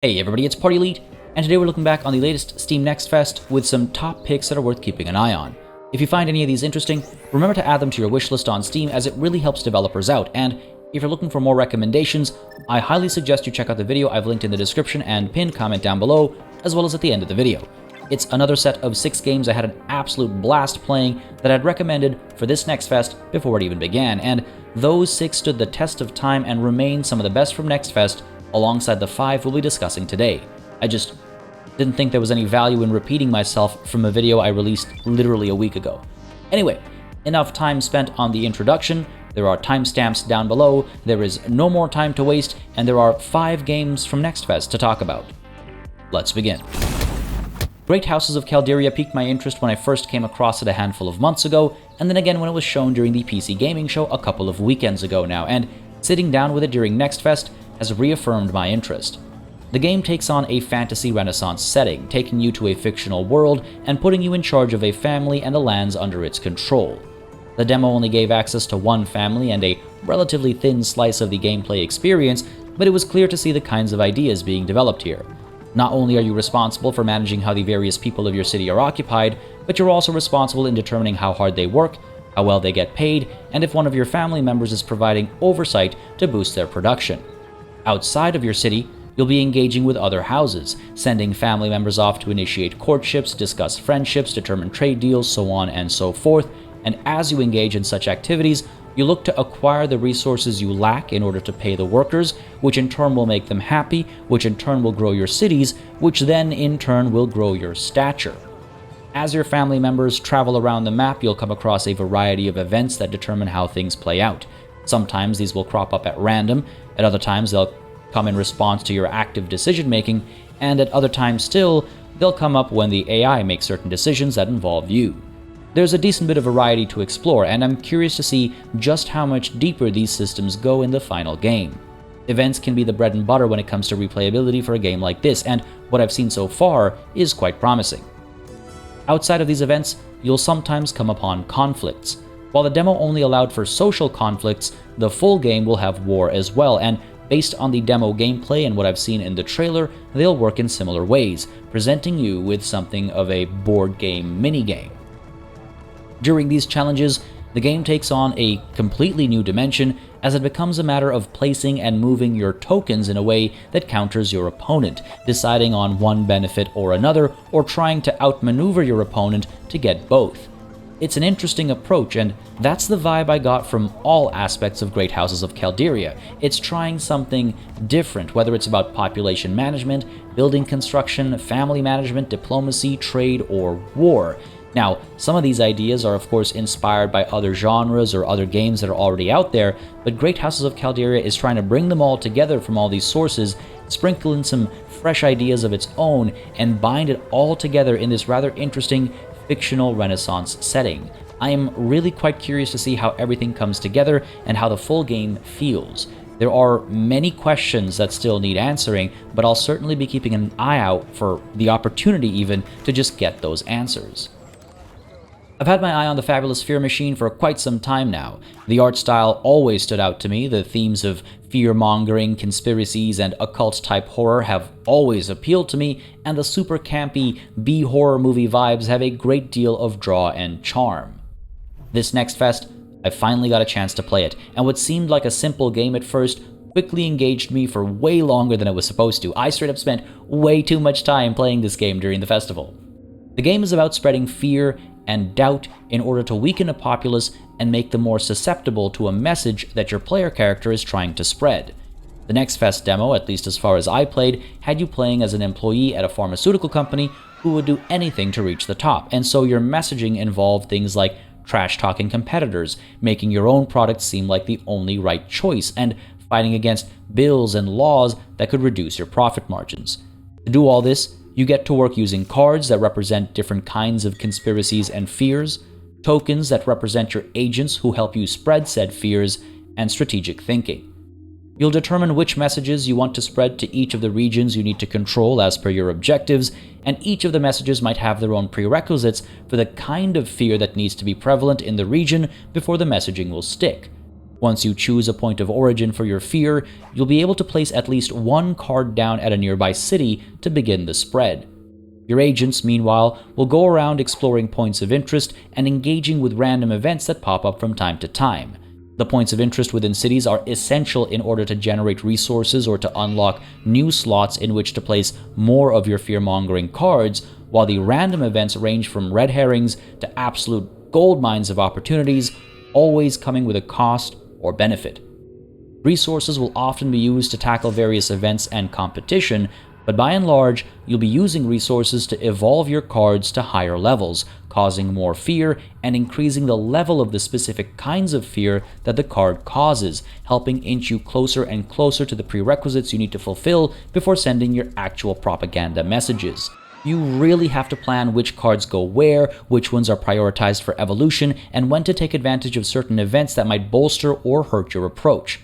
Hey everybody, it's PartyElite, and today we're looking back on the latest Steam Next Fest with some top picks that are worth keeping an eye on. If you find any of these interesting, remember to add them to your wishlist on Steam as it really helps developers out, and if you're looking for more recommendations, I highly suggest you check out the video I've linked in the description and pinned comment down below, as well as at the end of the video. It's another set of 6 games I had an absolute blast playing that I'd recommended for this Next Fest before it even began, and those 6 stood the test of time and remain some of the best from Next Fest, alongside the 5 we'll be discussing today. I just didn't think there was any value in repeating myself from a video I released literally a week ago. Anyway, enough time spent on the introduction. There are timestamps down below, there is no more time to waste, and there are 5 games from Next Fest to talk about. Let's begin. Great Houses of Calderia piqued my interest when I first came across it a handful of months ago, and then again when it was shown during the PC Gaming Show a couple of weekends ago now, and sitting down with it during Next Fest has reaffirmed my interest. The game takes on a fantasy renaissance setting, taking you to a fictional world and putting you in charge of a family and the lands under its control. The demo only gave access to one family and a relatively thin slice of the gameplay experience, but it was clear to see the kinds of ideas being developed here. Not only are you responsible for managing how the various people of your city are occupied, but you're also responsible in determining how hard they work, how well they get paid, and if one of your family members is providing oversight to boost their production. Outside of your city, you'll be engaging with other houses, sending family members off to initiate courtships, discuss friendships, determine trade deals, so on and so forth, and as you engage in such activities, you look to acquire the resources you lack in order to pay the workers, which in turn will make them happy, which in turn will grow your cities, which then in turn will grow your stature. As your family members travel around the map, you'll come across a variety of events that determine how things play out. Sometimes these will crop up at random, at other times they'll come in response to your active decision-making, and at other times still, they'll come up when the AI makes certain decisions that involve you. There's a decent bit of variety to explore, and I'm curious to see just how much deeper these systems go in the final game. Events can be the bread and butter when it comes to replayability for a game like this, and what I've seen so far is quite promising. Outside of these events, you'll sometimes come upon conflicts. While the demo only allowed for social conflicts, the full game will have war as well, and based on the demo gameplay and what I've seen in the trailer, they'll work in similar ways, presenting you with something of a board game minigame. During these challenges, the game takes on a completely new dimension as it becomes a matter of placing and moving your tokens in a way that counters your opponent, deciding on one benefit or another, or trying to outmaneuver your opponent to get both. It's an interesting approach, and that's the vibe I got from all aspects of Great Houses of Calderia. It's trying something different, whether it's about population management, building construction, family management, diplomacy, trade, or war. Now, some of these ideas are of course inspired by other genres or other games that are already out there, but Great Houses of Calderia is trying to bring them all together from all these sources, sprinkle in some fresh ideas of its own, and bind it all together in this rather interesting fictional Renaissance setting. I am really quite curious to see how everything comes together and how the full game feels. There are many questions that still need answering, but I'll certainly be keeping an eye out for the opportunity even to just get those answers. I've had my eye on the fabulous Fear Machine for quite some time now. The art style always stood out to me, the themes of fear-mongering, conspiracies, and occult-type horror have always appealed to me, and the super campy B-horror movie vibes have a great deal of draw and charm. This Next Fest, I finally got a chance to play it, and what seemed like a simple game at first quickly engaged me for way longer than it was supposed to. I straight up spent way too much time playing this game during the festival. The game is about spreading fear and doubt in order to weaken a populace and make them more susceptible to a message that your player character is trying to spread. The Next Fest demo, at least as far as I played, had you playing as an employee at a pharmaceutical company who would do anything to reach the top, and so your messaging involved things like trash-talking competitors, making your own product seem like the only right choice, and fighting against bills and laws that could reduce your profit margins. To do all this, you get to work using cards that represent different kinds of conspiracies and fears, tokens that represent your agents who help you spread said fears, and strategic thinking. You'll determine which messages you want to spread to each of the regions you need to control as per your objectives, and each of the messages might have their own prerequisites for the kind of fear that needs to be prevalent in the region before the messaging will stick. Once you choose a point of origin for your fear, you'll be able to place at least one card down at a nearby city to begin the spread. Your agents, meanwhile, will go around exploring points of interest and engaging with random events that pop up from time to time. The points of interest within cities are essential in order to generate resources or to unlock new slots in which to place more of your fear-mongering cards, while the random events range from red herrings to absolute gold mines of opportunities, always coming with a cost or benefit. Resources will often be used to tackle various events and competition, but by and large, you'll be using resources to evolve your cards to higher levels, causing more fear and increasing the level of the specific kinds of fear that the card causes, helping inch you closer and closer to the prerequisites you need to fulfill before sending your actual propaganda messages. You really have to plan which cards go where, which ones are prioritized for evolution, and when to take advantage of certain events that might bolster or hurt your approach.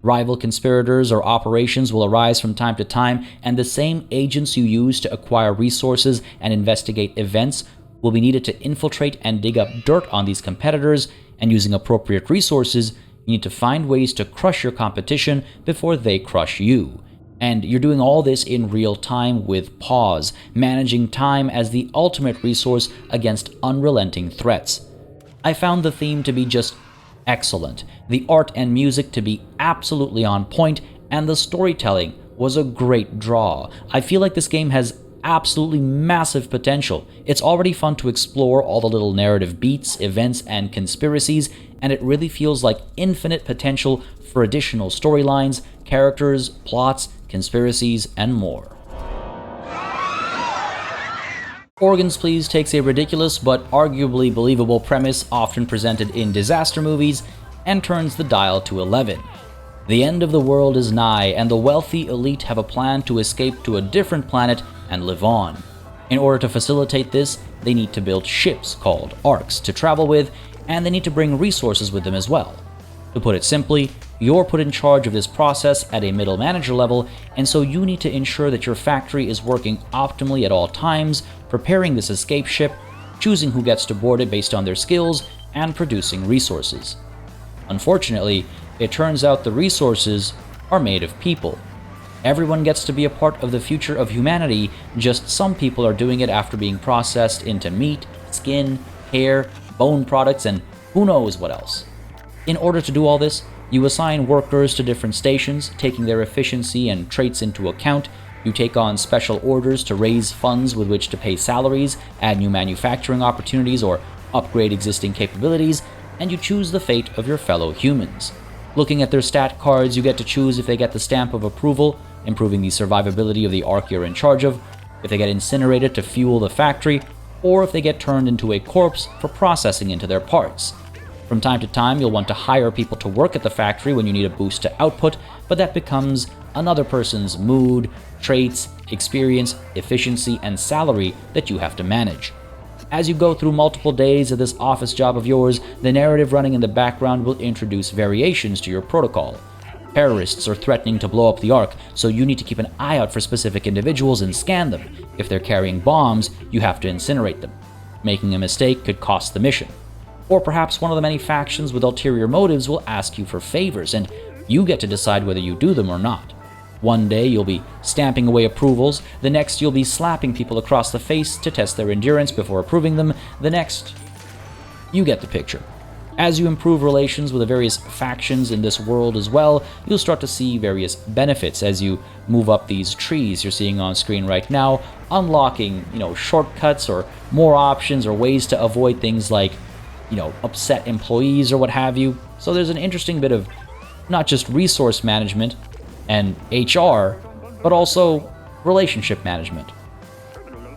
Rival conspirators or operations will arise from time to time, and the same agents you use to acquire resources and investigate events will be needed to infiltrate and dig up dirt on these competitors, and using appropriate resources, you need to find ways to crush your competition before they crush you. And you're doing all this in real time with pause, managing time as the ultimate resource against unrelenting threats. I found the theme to be just excellent, the art and music to be absolutely on point, and the storytelling was a great draw. I feel like this game has absolutely massive potential. It's already fun to explore all the little narrative beats, events, and conspiracies, and it really feels like infinite potential for additional storylines, characters, plots, conspiracies, and more. Organs Please takes a ridiculous but arguably believable premise often presented in disaster movies and turns the dial to 11. The end of the world is nigh, and the wealthy elite have a plan to escape to a different planet and live on. In order to facilitate this, they need to build ships called arcs to travel with, and they need to bring resources with them as well. To put it simply, you're put in charge of this process at a middle manager level, and so you need to ensure that your factory is working optimally at all times, preparing this escape ship, choosing who gets to board it based on their skills, and producing resources. Unfortunately, it turns out the resources are made of people. Everyone gets to be a part of the future of humanity, just some people are doing it after being processed into meat, skin, hair, bone products, and who knows what else. In order to do all this, you assign workers to different stations, taking their efficiency and traits into account. You take on special orders to raise funds with which to pay salaries, add new manufacturing opportunities, or upgrade existing capabilities, and you choose the fate of your fellow humans. Looking at their stat cards, you get to choose if they get the stamp of approval, improving the survivability of the arc you're in charge of, if they get incinerated to fuel the factory, or if they get turned into a corpse for processing into their parts. From time to time, you'll want to hire people to work at the factory when you need a boost to output, but that becomes another person's mood, traits, experience, efficiency, and salary that you have to manage. As you go through multiple days of this office job of yours, the narrative running in the background will introduce variations to your protocol. Terrorists are threatening to blow up the Ark, so you need to keep an eye out for specific individuals and scan them. If they're carrying bombs, you have to incinerate them. Making a mistake could cost the mission. Or perhaps one of the many factions with ulterior motives will ask you for favors, and you get to decide whether you do them or not. One day you'll be stamping away approvals, the next you'll be slapping people across the face to test their endurance before approving them, the next... You get the picture. As you improve relations with the various factions in this world as well, you'll start to see various benefits as you move up these trees you're seeing on screen right now, unlocking, shortcuts or more options or ways to avoid things like, upset employees or what have you. So there's an interesting bit of not just resource management and HR, but also relationship management.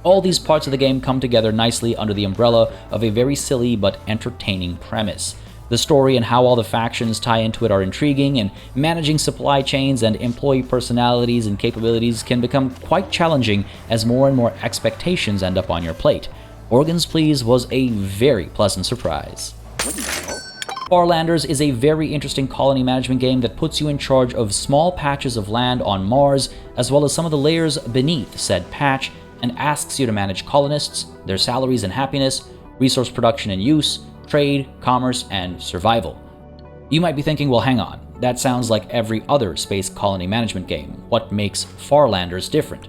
All these parts of the game come together nicely under the umbrella of a very silly but entertaining premise. The story and how all the factions tie into it are intriguing, and managing supply chains and employee personalities and capabilities can become quite challenging as more and more expectations end up on your plate. Organs Please was a very pleasant surprise. Farlanders is a very interesting colony management game that puts you in charge of small patches of land on Mars, as well as some of the layers beneath said patch, and asks you to manage colonists, their salaries and happiness, resource production and use, trade, commerce, and survival. You might be thinking, well, hang on, that sounds like every other space colony management game. What makes Farlanders different?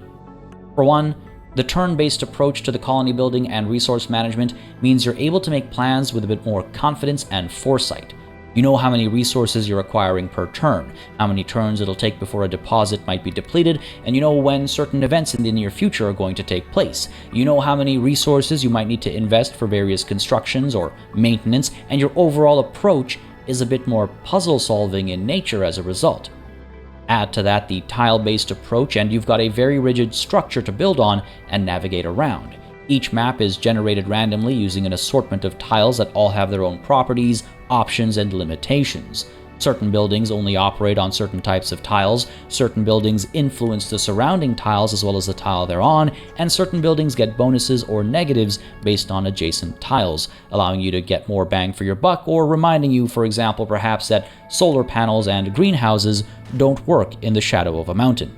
For one, the turn-based approach to the colony building and resource management means you're able to make plans with a bit more confidence and foresight. You know how many resources you're acquiring per turn, how many turns it'll take before a deposit might be depleted, and you know when certain events in the near future are going to take place. You know how many resources you might need to invest for various constructions or maintenance, and your overall approach is a bit more puzzle-solving in nature as a result. Add to that the tile-based approach, and you've got a very rigid structure to build on and navigate around. Each map is generated randomly using an assortment of tiles that all have their own properties, options, and limitations. Certain buildings only operate on certain types of tiles, certain buildings influence the surrounding tiles as well as the tile they're on, and certain buildings get bonuses or negatives based on adjacent tiles, allowing you to get more bang for your buck, or reminding you, for example, perhaps that solar panels and greenhouses don't work in the shadow of a mountain.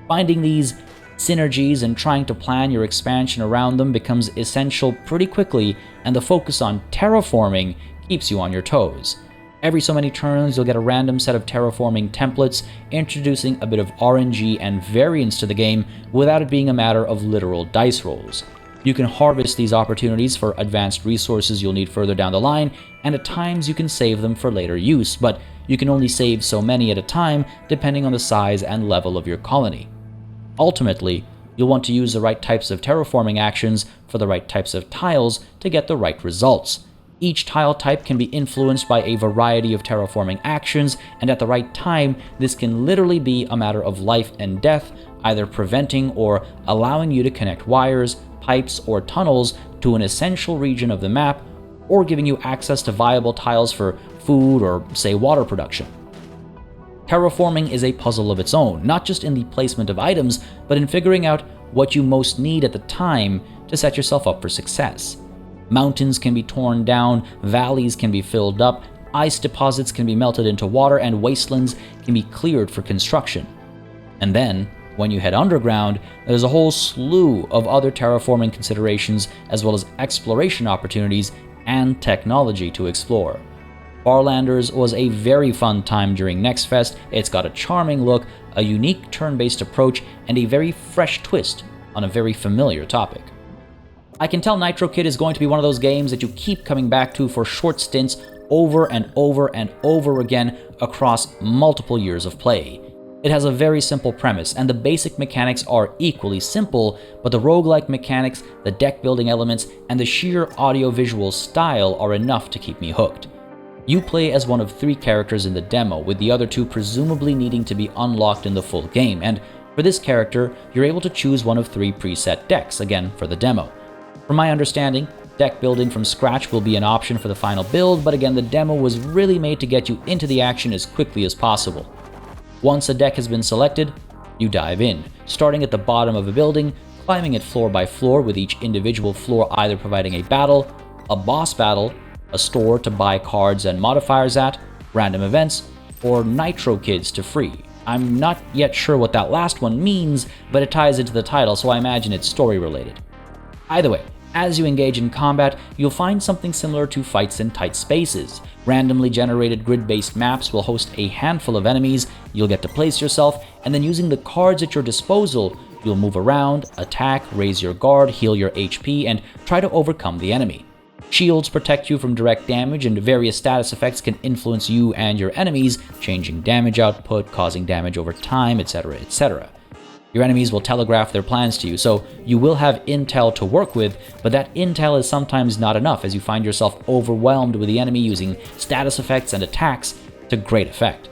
Finding these synergies and trying to plan your expansion around them becomes essential pretty quickly, and the focus on terraforming keeps you on your toes. Every so many turns, you'll get a random set of terraforming templates, introducing a bit of RNG and variance to the game without it being a matter of literal dice rolls. You can harvest these opportunities for advanced resources you'll need further down the line, and at times you can save them for later use, but you can only save so many at a time depending on the size and level of your colony. Ultimately, you'll want to use the right types of terraforming actions for the right types of tiles to get the right results. Each tile type can be influenced by a variety of terraforming actions, and at the right time, this can literally be a matter of life and death, either preventing or allowing you to connect wires, pipes, or tunnels to an essential region of the map, or giving you access to viable tiles for food or, say, water production. Terraforming is a puzzle of its own, not just in the placement of items, but in figuring out what you most need at the time to set yourself up for success. Mountains can be torn down, valleys can be filled up, ice deposits can be melted into water, and wastelands can be cleared for construction. And then, when you head underground, there's a whole slew of other terraforming considerations as well as exploration opportunities and technology to explore. Farlanders was a very fun time during NextFest. It's got a charming look, a unique turn-based approach, and a very fresh twist on a very familiar topic. I can tell Nitro Kid is going to be one of those games that you keep coming back to for short stints over and over and over again across multiple years of play. It has a very simple premise, and the basic mechanics are equally simple, but the roguelike mechanics, the deck building elements, and the sheer audio-visual style are enough to keep me hooked. You play as one of 3 characters in the demo, with the other 2 presumably needing to be unlocked in the full game, and for this character, you're able to choose one of 3 preset decks, again for the demo. From my understanding, deck building from scratch will be an option for the final build, but again, the demo was really made to get you into the action as quickly as possible. Once a deck has been selected, you dive in, starting at the bottom of a building, climbing it floor by floor, with each individual floor either providing a battle, a boss battle, a store to buy cards and modifiers at, random events, or Nitro Kids to free. I'm not yet sure what that last one means, but it ties into the title, so I imagine it's story related. Either way, as you engage in combat, you'll find something similar to fights in tight spaces. Randomly generated grid-based maps will host a handful of enemies, you'll get to place yourself, and then using the cards at your disposal, you'll move around, attack, raise your guard, heal your HP, and try to overcome the enemy. Shields protect you from direct damage, and various status effects can influence you and your enemies, changing damage output, causing damage over time, etc., etc. Your enemies will telegraph their plans to you, so you will have intel to work with, but that intel is sometimes not enough as you find yourself overwhelmed with the enemy using status effects and attacks to great effect.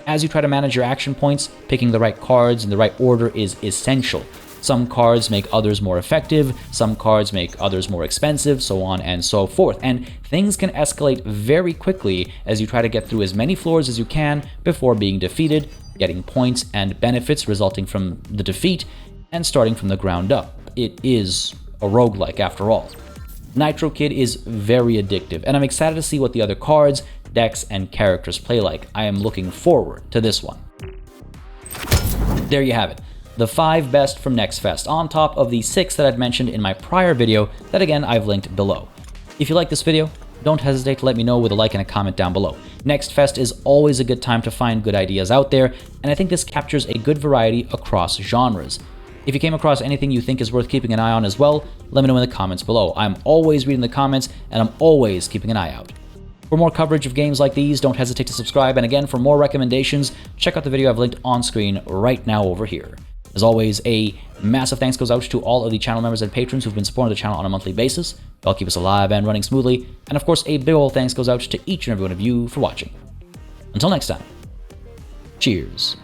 As you try to manage your action points, picking the right cards in the right order is essential. Some cards make others more effective, some cards make others more expensive, so on and so forth, and things can escalate very quickly as you try to get through as many floors as you can before being defeated, getting points and benefits resulting from the defeat, and starting from the ground up. It is a roguelike after all. Nitro Kid is very addictive, and I'm excited to see what the other cards, decks, and characters play like. I am looking forward to this one. There you have it. The 5 best from NextFest, on top of the 6 that I'd mentioned in my prior video that again I've linked below. If you like this video, don't hesitate to let me know with a like and a comment down below. Next Fest is always a good time to find good ideas out there, and I think this captures a good variety across genres. If you came across anything you think is worth keeping an eye on as well, let me know in the comments below. I'm always reading the comments, and I'm always keeping an eye out. For more coverage of games like these, don't hesitate to subscribe, and again, for more recommendations, check out the video I've linked on screen right now over here. As always, a massive thanks goes out to all of the channel members and patrons who've been supporting the channel on a monthly basis. They'll keep us alive and running smoothly, and of course, a big ol' thanks goes out to each and every one of you for watching. Until next time, cheers.